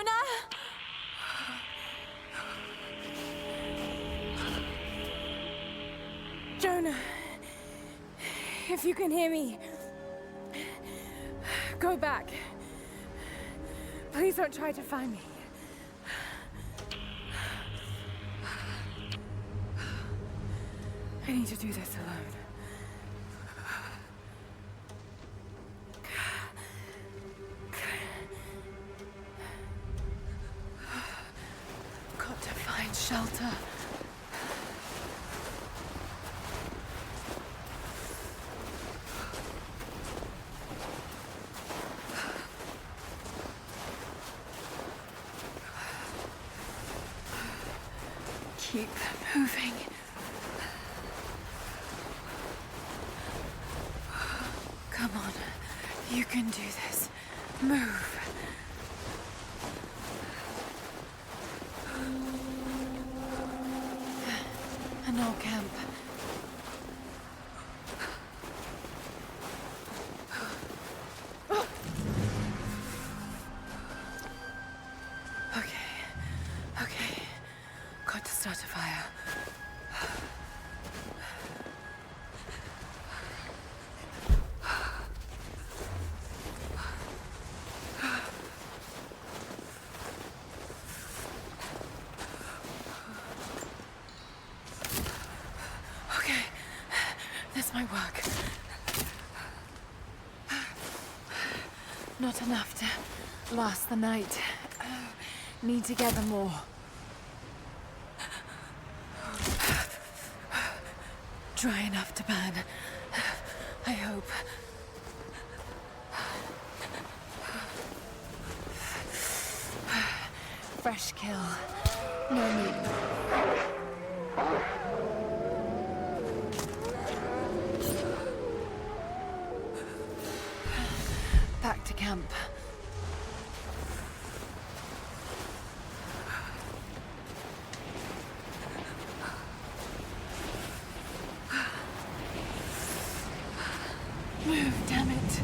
Jonah? Jonah, if you can hear me, go back. Please don't try to find me. I need to do this alone. Got to find shelter. Keep moving. Come on, you can do this. Move. An old camp. Okay. Got to start a fire. Okay, that's my work. Not enough to last the night. Need to gather more. Dry enough to burn. I hope. Fresh kill. No meat. Back to camp. Move, damn it.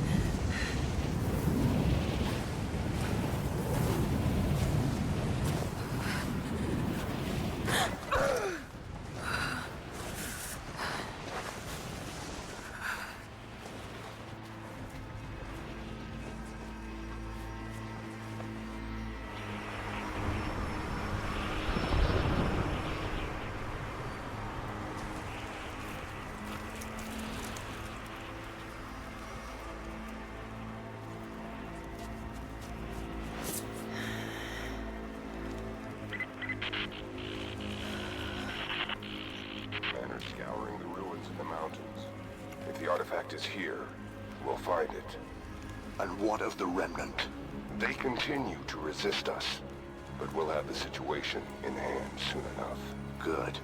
Scouring the ruins in the mountains. If the artifact is here, we'll find it. And what of the remnant? They continue to resist us, but we'll have the situation in hand soon enough. Good.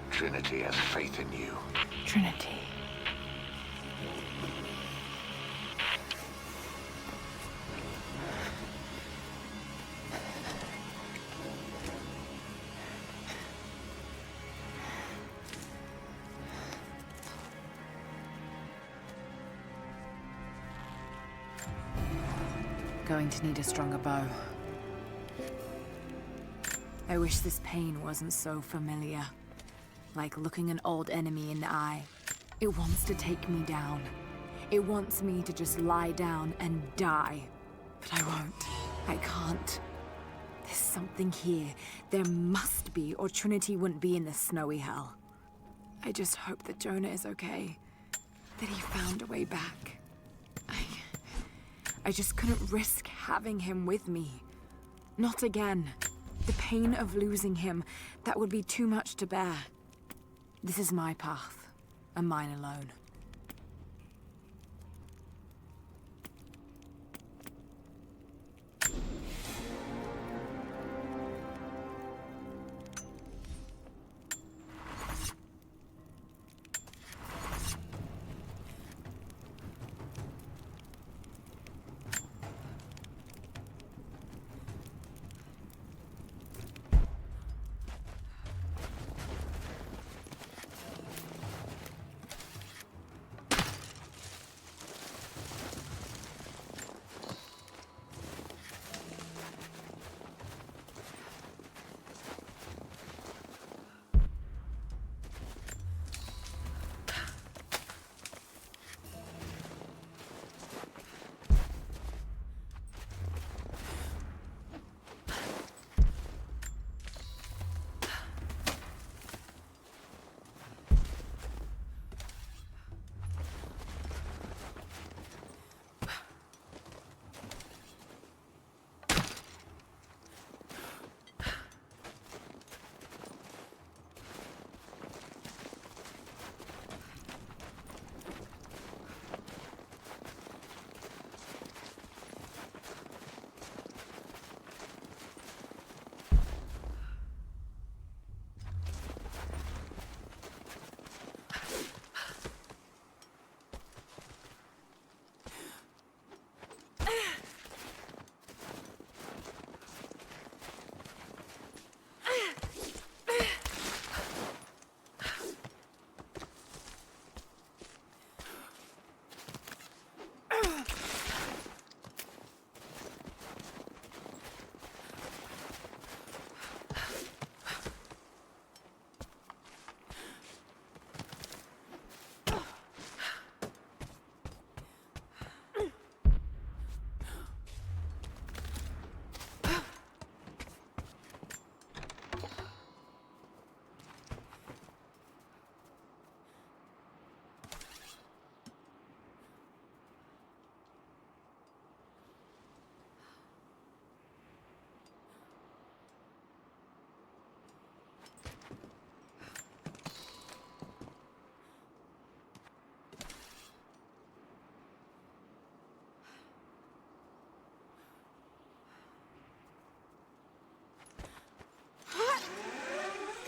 Trinity has faith in you. Trinity. Going to need a stronger bow. I wish this pain wasn't so familiar. Like looking an old enemy in the eye. It wants to take me down. It wants me to just lie down and die. But I won't. I can't. There's something here. There must be, or Trinity wouldn't be in this snowy hell. I just hope that Jonah is okay. That he found a way back. I just couldn't risk having him with me. Not again. The pain of losing him, that would be too much to bear. This is my path, and mine alone.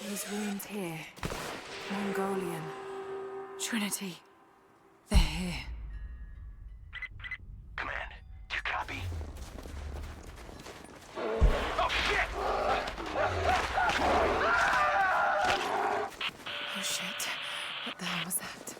These runes here. Mongolian. Trinity. They're here. Command, do you copy? Oh, shit! Oh shit. What the hell was that?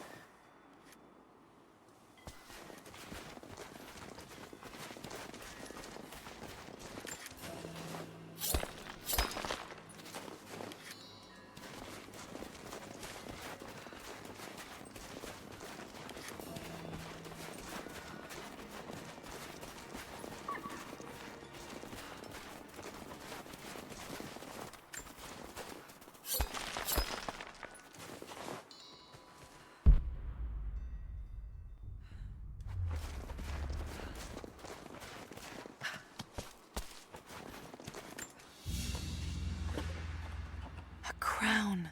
Crown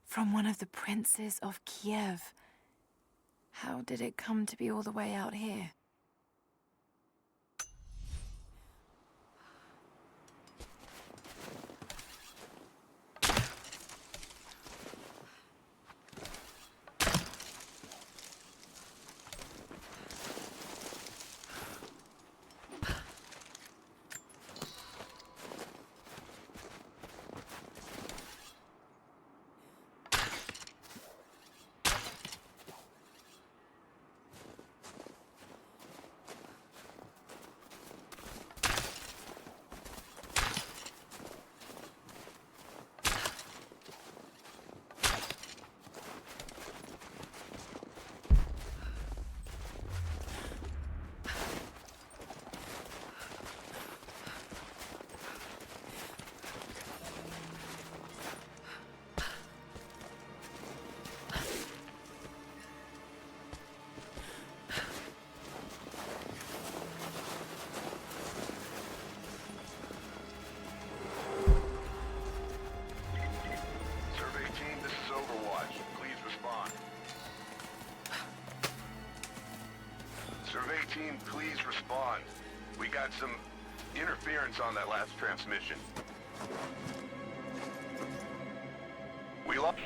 from one of the princes of Kiev. How did it come to be all the way out here? Survey team, please respond. We got some interference on that last transmission. We lost...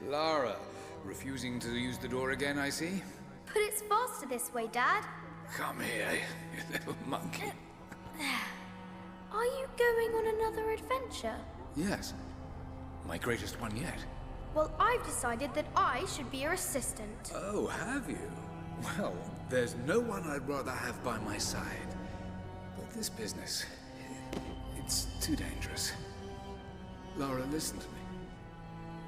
Lara, refusing to use the door again, I see? But it's faster this way, Dad. Come here, you little monkey. Are you going on another adventure? Yes, my greatest one yet. Well, I've decided that I should be your assistant. Oh, have you? Well, there's no one I'd rather have by my side. But this business, it's too dangerous. Lara, listen to me.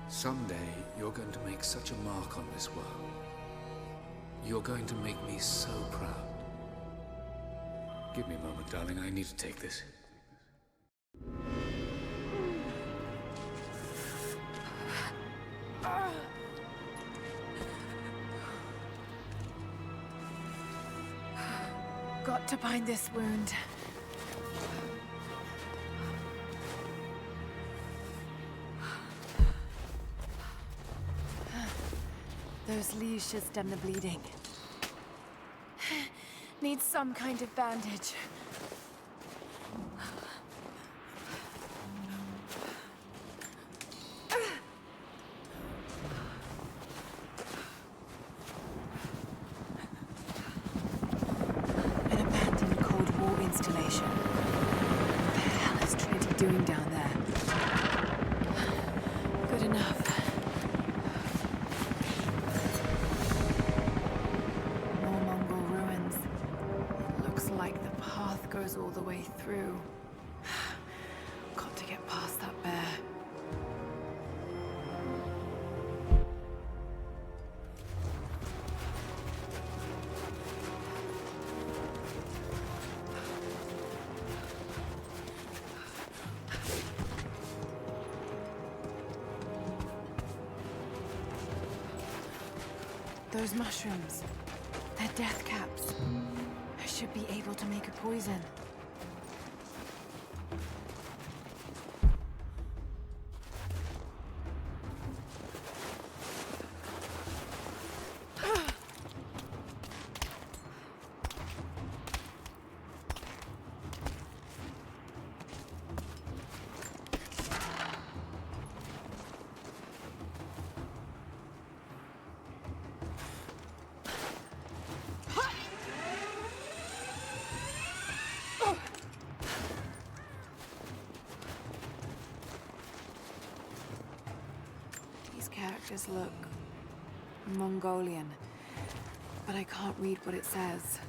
Someday, you're going to make such a mark on this world. You're going to make me so proud. Give me a moment, darling. I need to take this. Got to bind this wound. Those leaves should stem the bleeding. Need some kind of bandage. An abandoned Cold War installation. doing down there? Good enough. More Mongol ruins. Looks like the path goes all the way through. Got to get past that bear. Those mushrooms, they're death caps. I should be able to make a poison. Characters look Mongolian, but I can't read what it says.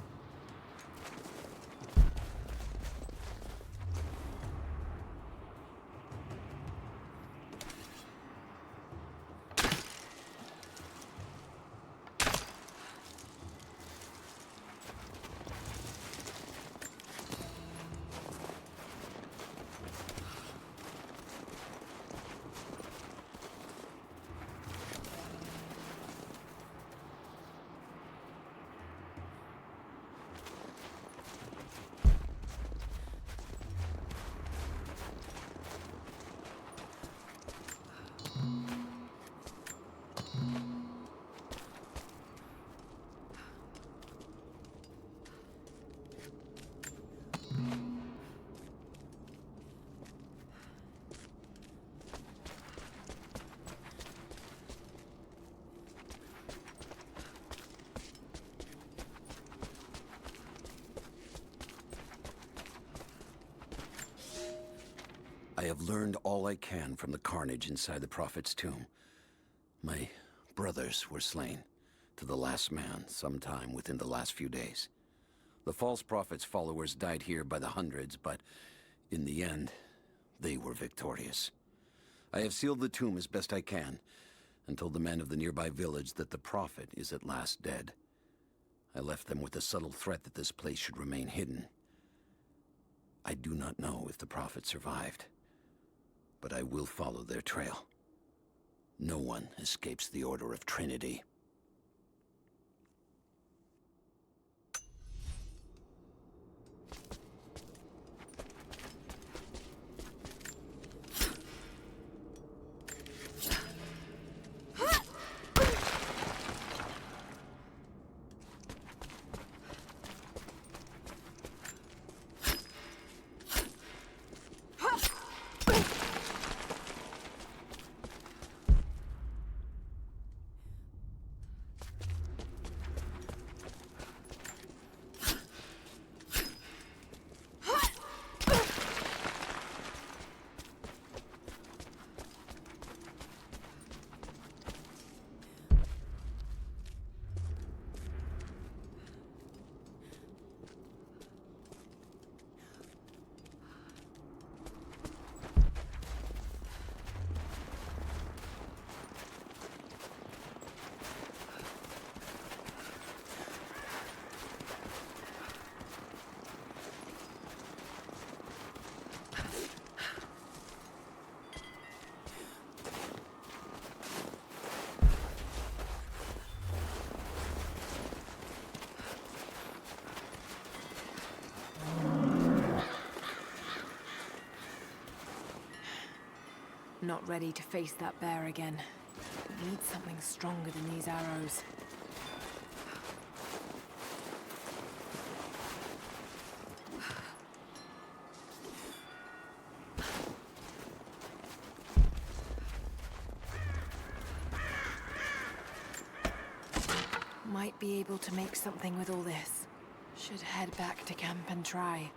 I have learned all I can from the carnage inside the Prophet's tomb. My brothers were slain, to the last man, sometime within the last few days. The false Prophet's followers died here by the hundreds, but in the end, they were victorious. I have sealed the tomb as best I can, and told the men of the nearby village that the Prophet is at last dead. I left them with the subtle threat that this place should remain hidden. I do not know if the Prophet survived, but I will follow their trail. No one escapes the Order of Trinity. Not ready to face that bear again. Need something stronger than these arrows. Might be able to make something with all this. Should head back to camp and try.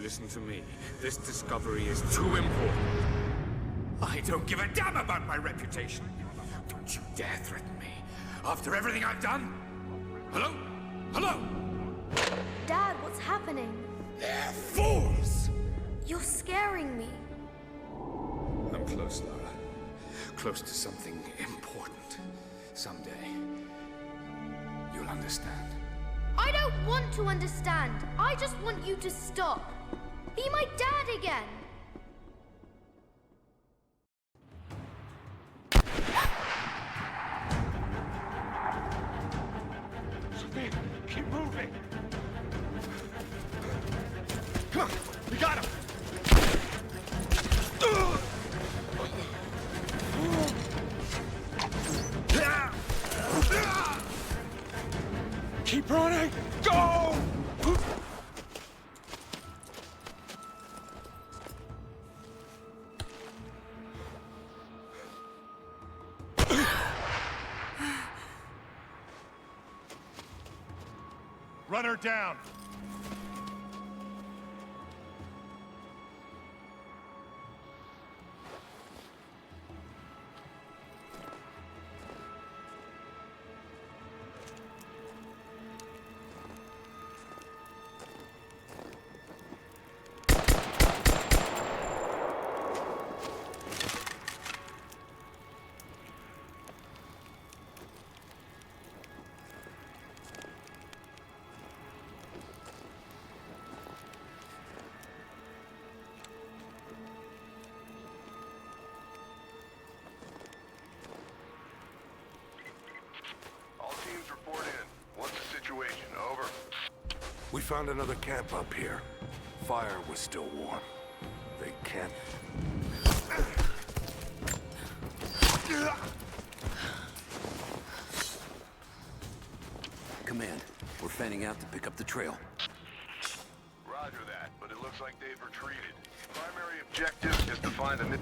listen to me. This discovery is too important. I don't give a damn about my reputation. Don't you dare threaten me. After everything I've done? Hello? Hello? Dad, what's happening? They're fools! You're scaring me. I'm close, Lara. Close to something important. Someday, you'll understand. I don't want to understand. I just want you to stop. Be my dad again. Sophia, keep moving. Come on, we got him. Keep running! Go! Run her down! Report in. What's the situation? Over. We found another camp up here. Fire was still warm. They can't... Command, we're fanning out to pick up the trail. Roger that, but it looks like they've retreated. Primary objective is to find a...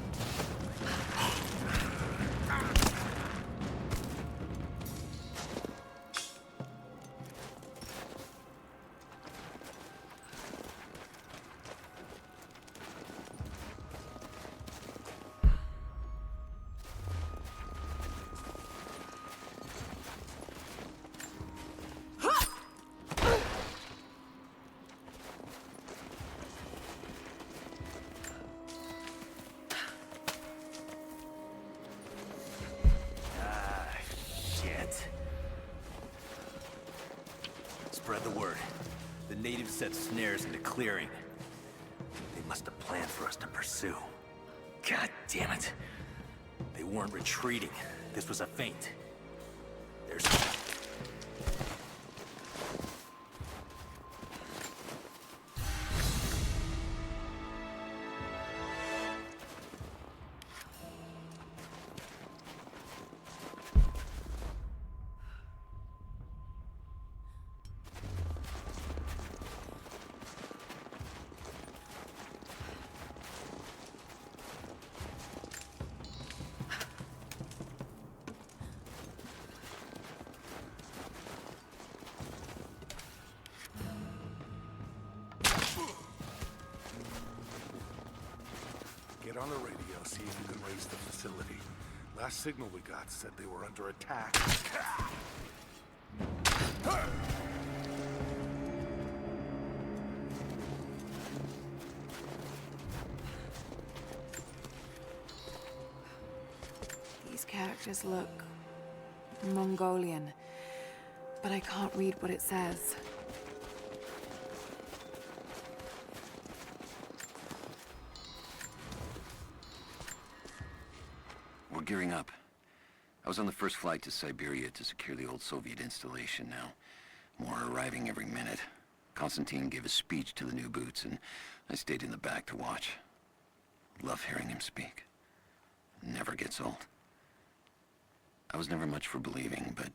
Spread the word. The natives set snares in the clearing. They must have planned for us to pursue. God damn it. They weren't retreating. This was a feint. There's... Get on the radio, see if you can raise the facility. Last signal we got said they were under attack. These characters look Mongolian, but I can't read what it says. We're gearing up. I was on the first flight to Siberia to secure the old Soviet installation now. More are arriving every minute. Konstantin gave a speech to the new boots, and I stayed in the back to watch. Love hearing him speak. Never gets old. I was never much for believing, but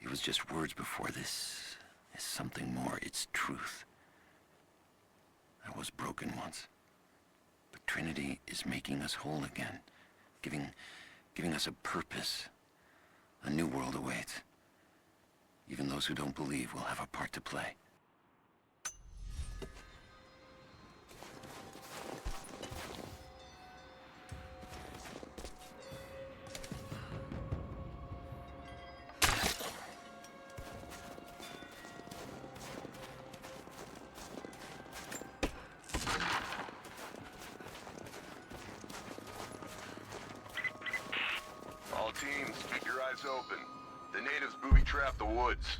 it was just words before. This is something more. It's truth. I was broken once, but Trinity is making us whole again, giving us a purpose. A new world awaits. Even those who don't believe will have a part to play. teams, keep your eyes open. The natives booby-trap the woods.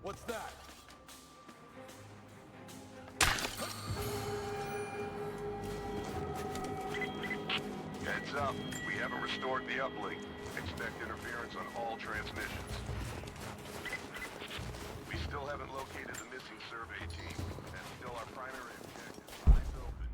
What's that? Heads up, we haven't restored the uplink. Expect interference on all transmissions. We still haven't located the missing survey team. That's still our primary objective. Eyes open.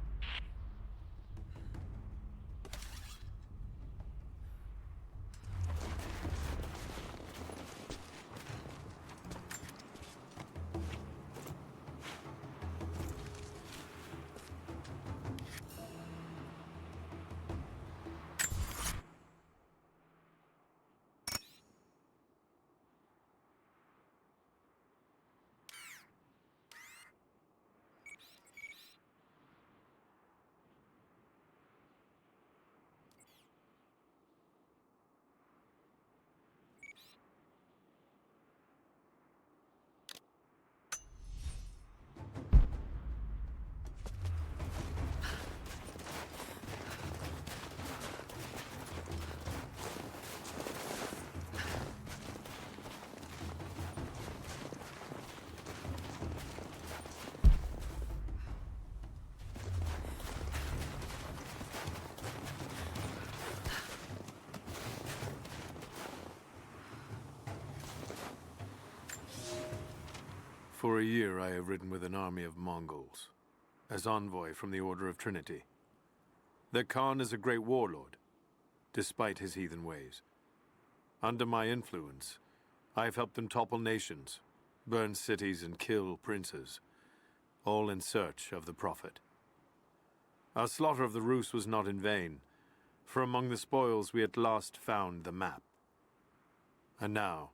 For a year I have ridden with an army of Mongols, as envoy from the Order of Trinity. Their Khan is a great warlord, despite his heathen ways. Under my influence, I have helped them topple nations, burn cities and kill princes, all in search of the Prophet. Our slaughter of the Rus was not in vain, for among the spoils we at last found the map. And now,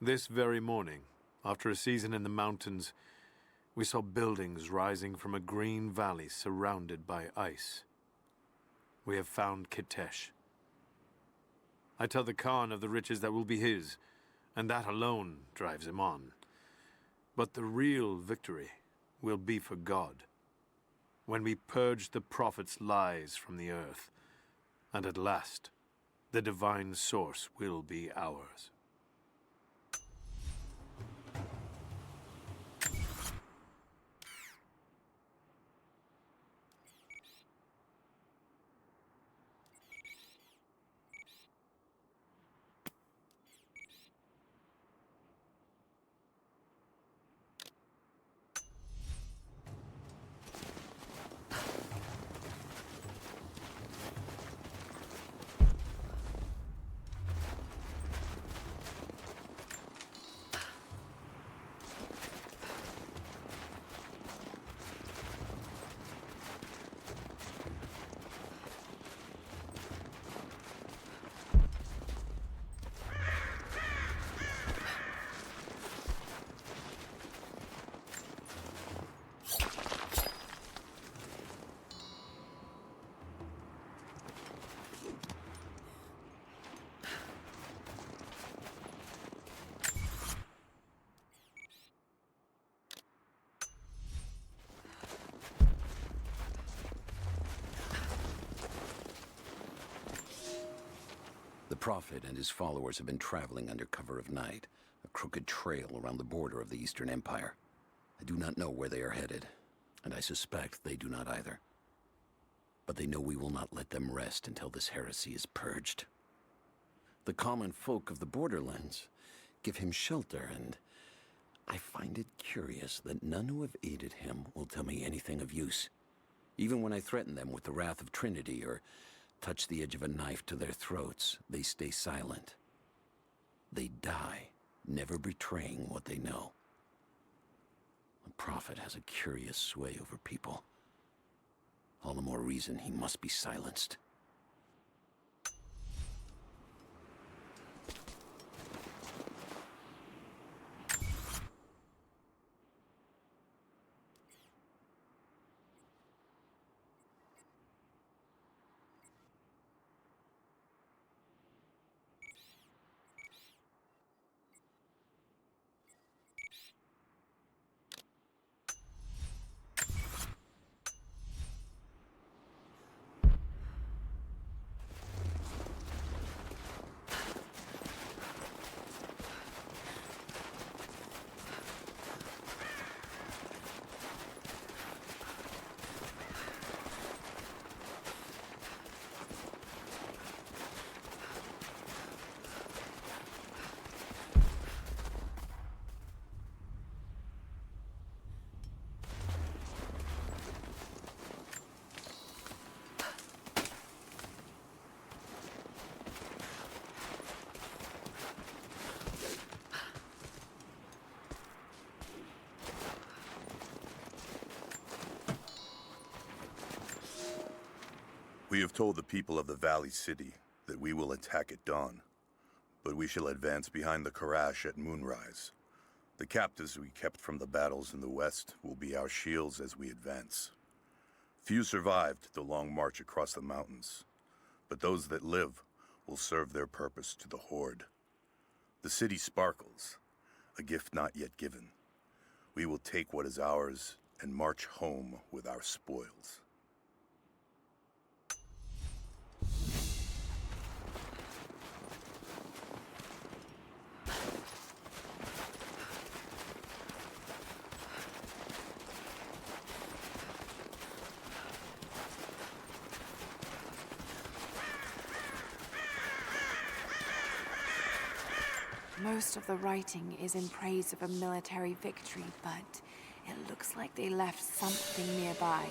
this very morning, after a season in the mountains, we saw buildings rising from a green valley surrounded by ice. We have found Kitesh. I tell the Khan of the riches that will be his, and that alone drives him on. But the real victory will be for God, when we purge the Prophet's lies from the earth, and at last, the divine source will be ours. The Prophet and his followers have been traveling under cover of night, a crooked trail around the border of the Eastern Empire. I do not know where they are headed, and I suspect they do not either. But they know we will not let them rest until this heresy is purged. The common folk of the borderlands give him shelter, and I find it curious that none who have aided him will tell me anything of use, even when I threaten them with the wrath of Trinity or touch the edge of a knife to their throats, they stay silent. They die, never betraying what they know. The Prophet has a curious sway over people. All the more reason he must be silenced. We have told the people of the Valley City that we will attack at dawn, but we shall advance behind the Karash at moonrise. The captives we kept from the battles in the west will be our shields as we advance. Few survived the long march across the mountains, but those that live will serve their purpose to the Horde. The city sparkles, a gift not yet given. We will take what is ours and march home with our spoils. Most of the writing is in praise of a military victory, but it looks like they left something nearby.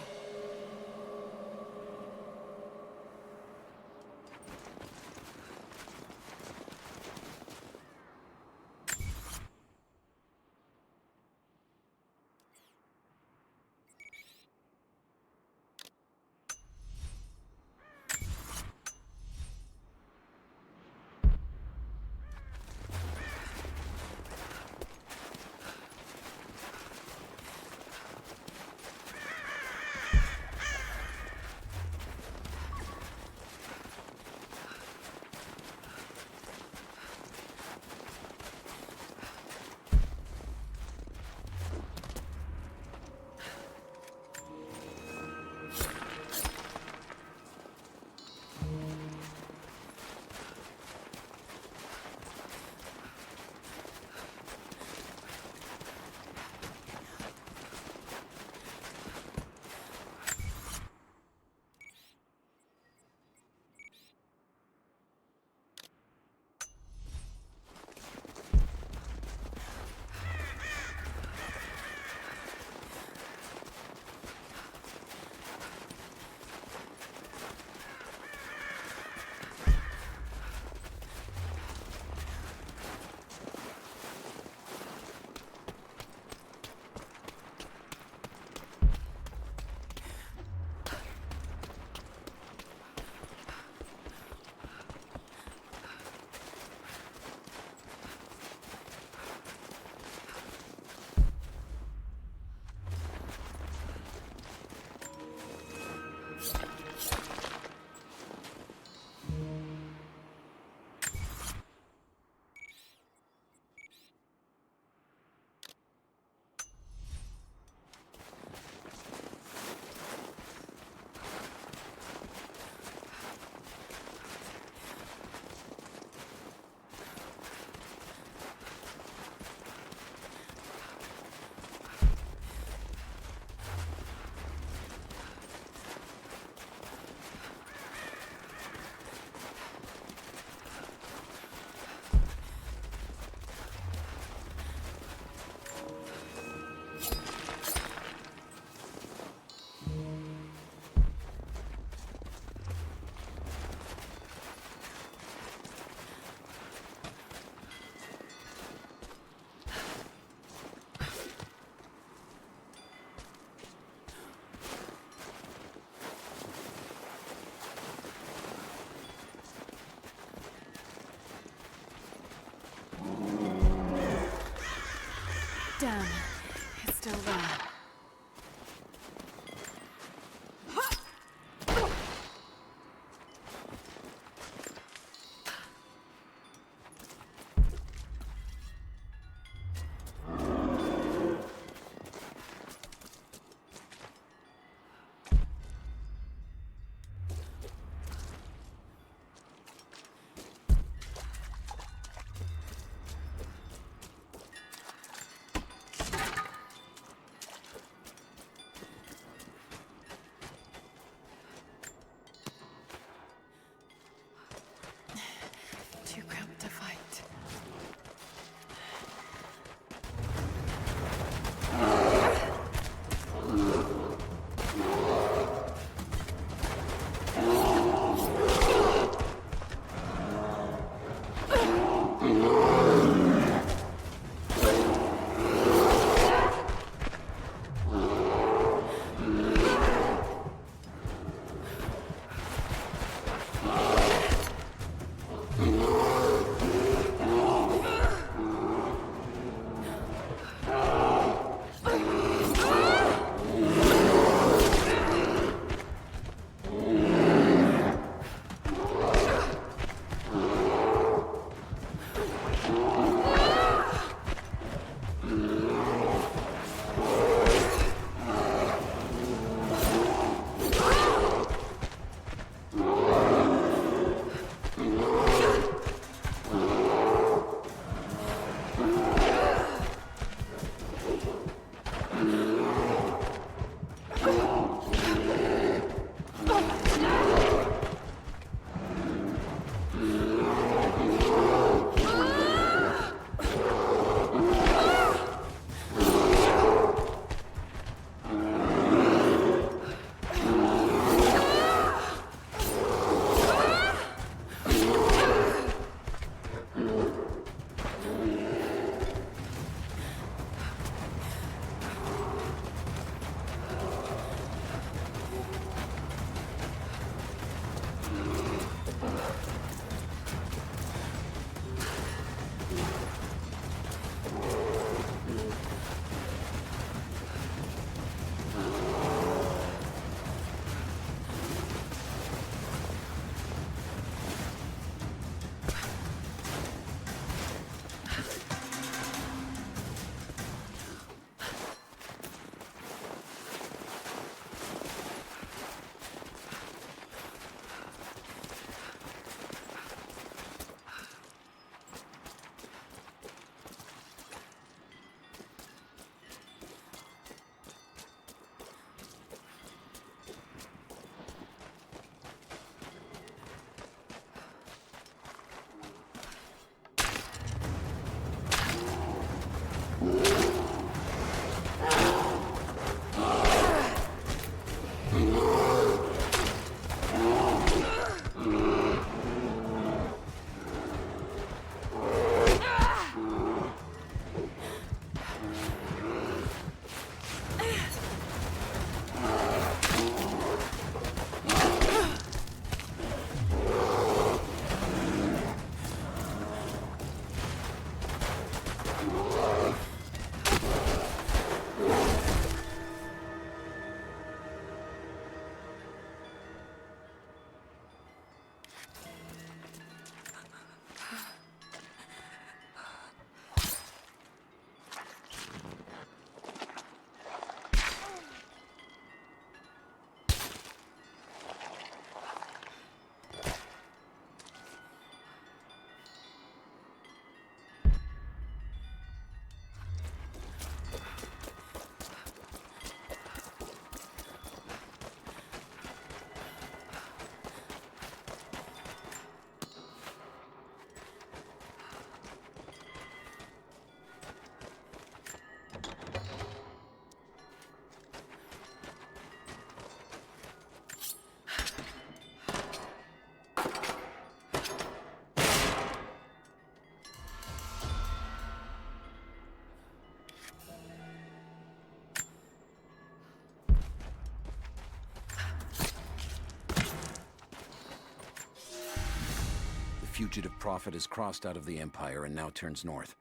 The fugitive prophet has crossed out of the Empire and now turns north.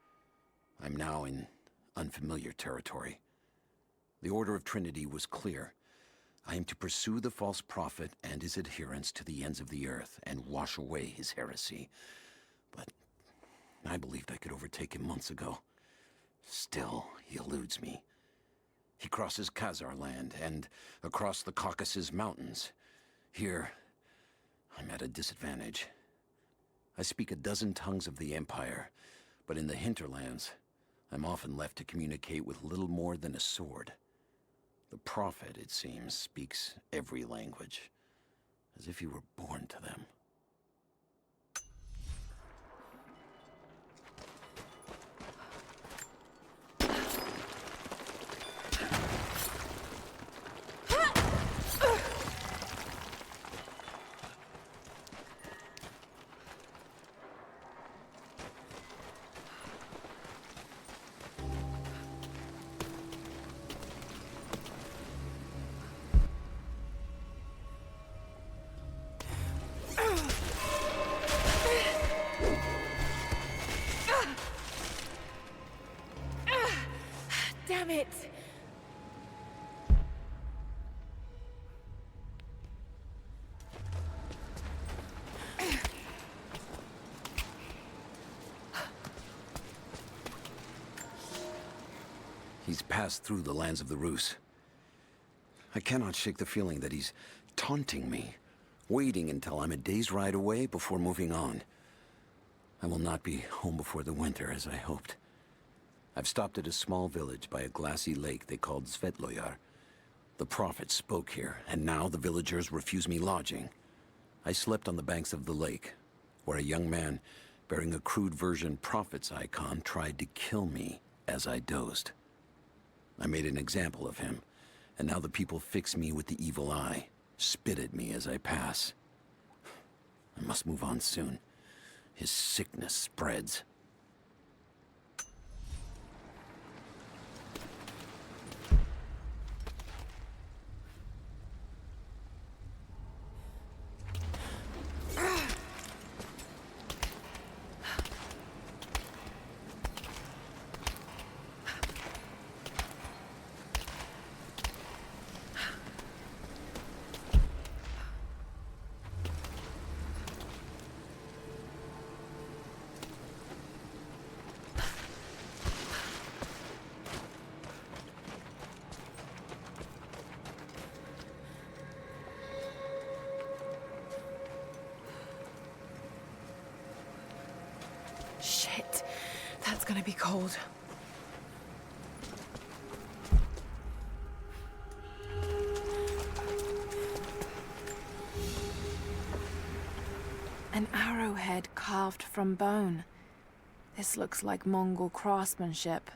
I'm now in unfamiliar territory. The Order of Trinity was clear. I am to pursue the false prophet and his adherents to the ends of the earth and wash away his heresy. But I believed I could overtake him months ago. Still, he eludes me. He crosses Khazar land and across the Caucasus Mountains. Here, I'm at a disadvantage. I speak a dozen tongues of the Empire, but in the hinterlands, I'm often left to communicate with little more than a sword. The prophet, it seems, speaks every language, as if he were born to them. Damn it! He's passed through the lands of the Rus. I cannot shake the feeling that he's taunting me, waiting until I'm a day's ride away before moving on. I will not be home before the winter, as I hoped. I've stopped at a small village by a glassy lake they called Svetloyar. The prophet spoke here, and now the villagers refuse me lodging. I slept on the banks of the lake, where a young man bearing a crude version prophet's icon tried to kill me as I dozed. I made an example of him, and now the people fix me with the evil eye, spit at me as I pass. I must move on soon. His sickness spreads. Shit, that's gonna be cold. An arrowhead carved from bone. This looks like Mongol craftsmanship.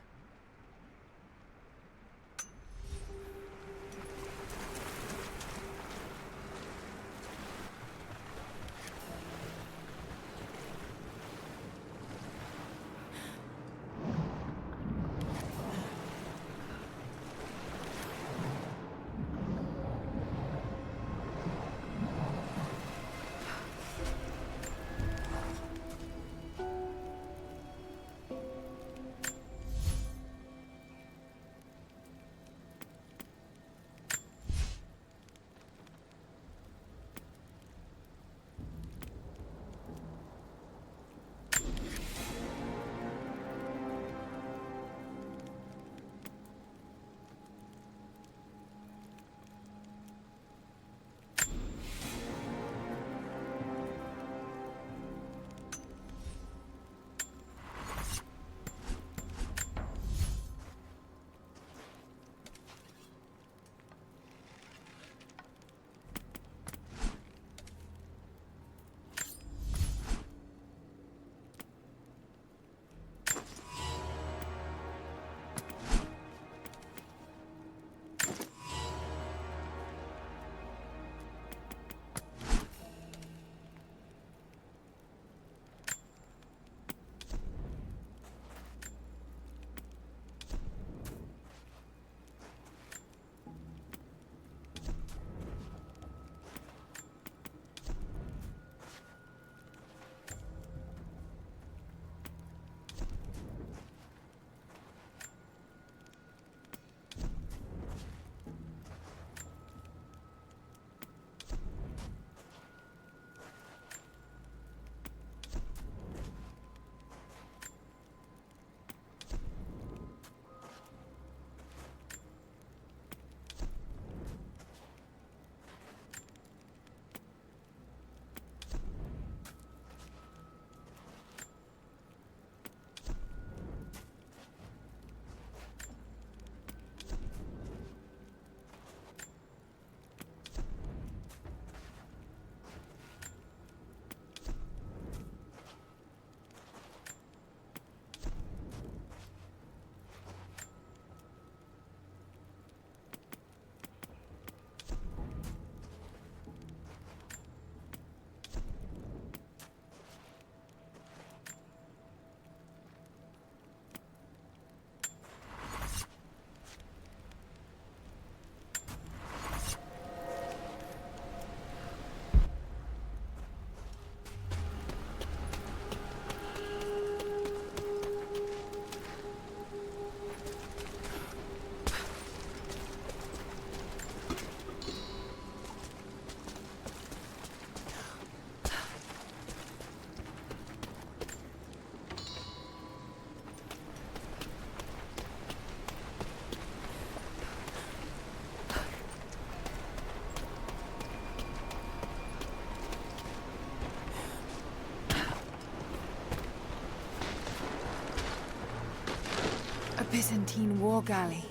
Byzantine war galley.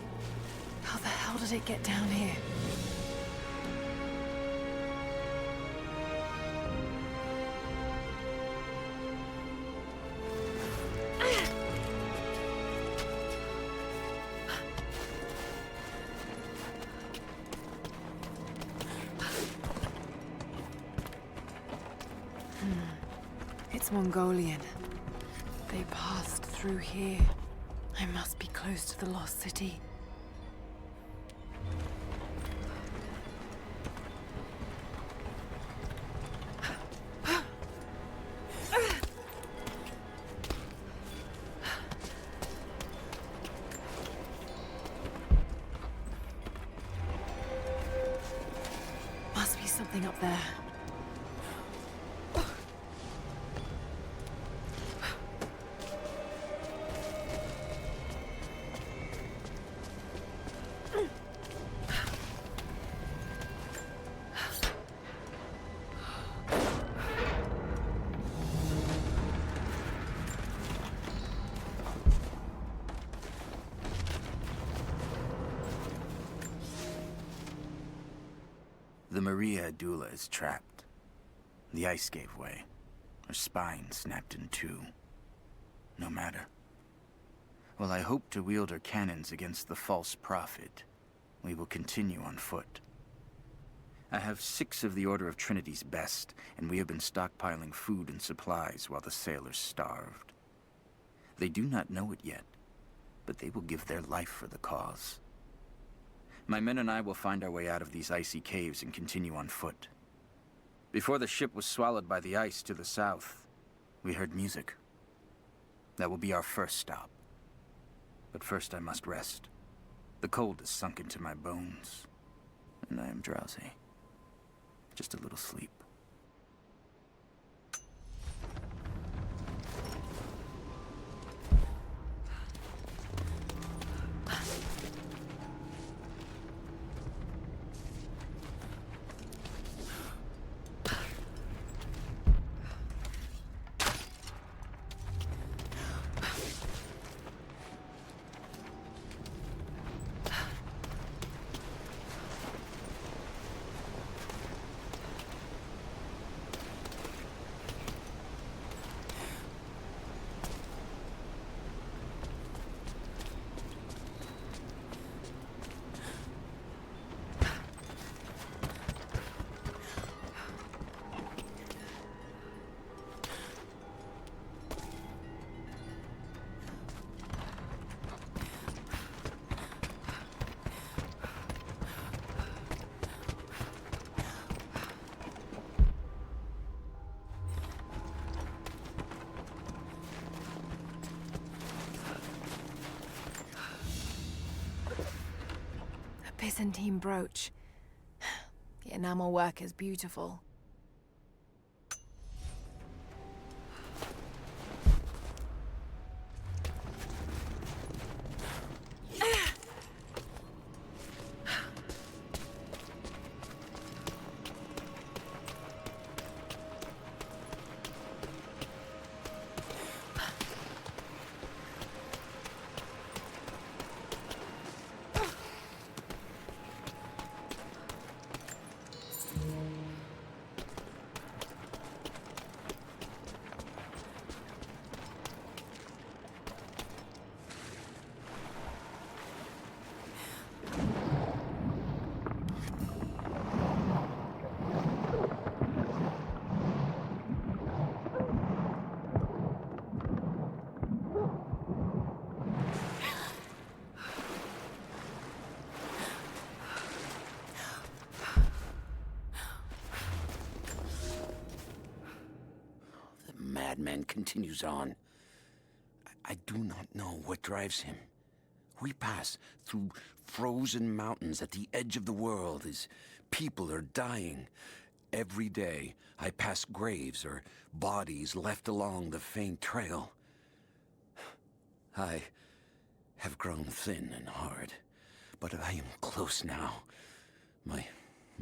How the hell did it get down here? It's Mongolian. They passed through here. I must be close to the lost city. Must be something up there. The Maria Adula is trapped. The ice gave way. Her spine snapped in two. No matter. While I hope to wield her cannons against the false prophet, we will continue on foot. I have 6 of the Order of Trinity's best, and we have been stockpiling food and supplies while the sailors starved. They do not know it yet, but they will give their life for the cause. My men and I will find our way out of these icy caves and continue on foot. Before the ship was swallowed by the ice to the south, we heard music. That will be our first stop. But first I must rest. The cold has sunk into my bones, and I am drowsy. Just a little sleep. Byzantine brooch. The enamel work is beautiful. Madman continues on. I do not know what drives him. We pass through frozen mountains at the edge of the world as people are dying. Every day, I pass graves or bodies left along the faint trail. I have grown thin and hard, but I am close now. My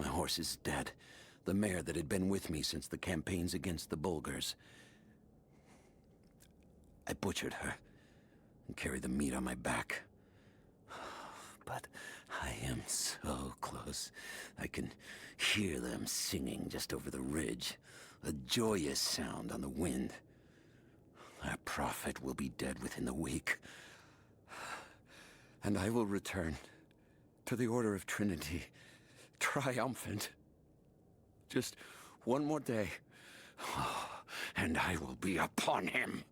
horse is dead. The mare that had been with me since the campaigns against the Bulgars. I butchered her and carried the meat on my back. but I am so close. I can hear them singing just over the ridge, a joyous sound on the wind. Our prophet will be dead within the week, and I will return to the Order of Trinity, triumphant. Just one more day, and I will be upon him.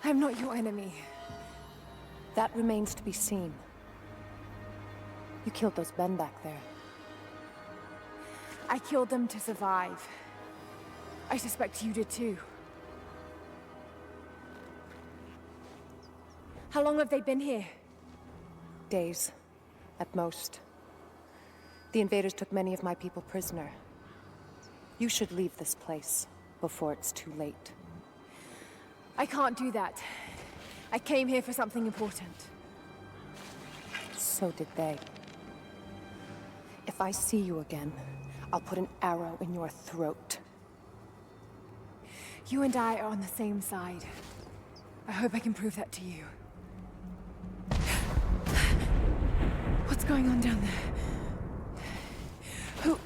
I'm not your enemy. That remains to be seen. You killed those men back there. I killed them to survive. I suspect you did too. How long have they been here? Days, at most. The invaders took many of my people prisoner. You should leave this place before it's too late. I can't do that. I came here for something important. So did they. If I see you again, I'll put an arrow in your throat. You and I are on the same side. I hope I can prove that to you. What's going on down there? Who...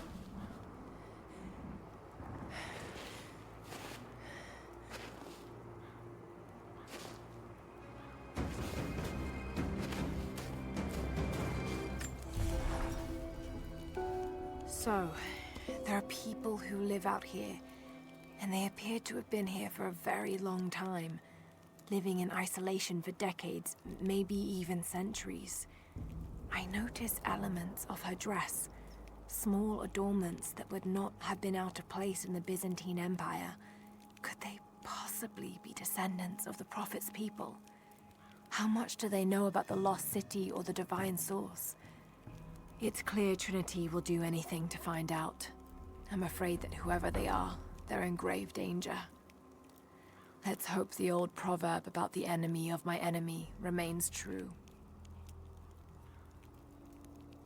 So, there are people who live out here, and they appear to have been here for a very long time, living in isolation for decades, maybe even centuries. I notice elements of her dress, small adornments that would not have been out of place in the Byzantine Empire. Could they possibly be descendants of the Prophet's people? How much do they know about the lost city or the divine source? It's clear Trinity will do anything to find out. I'm afraid that whoever they are, they're in grave danger. Let's hope the old proverb about the enemy of my enemy remains true.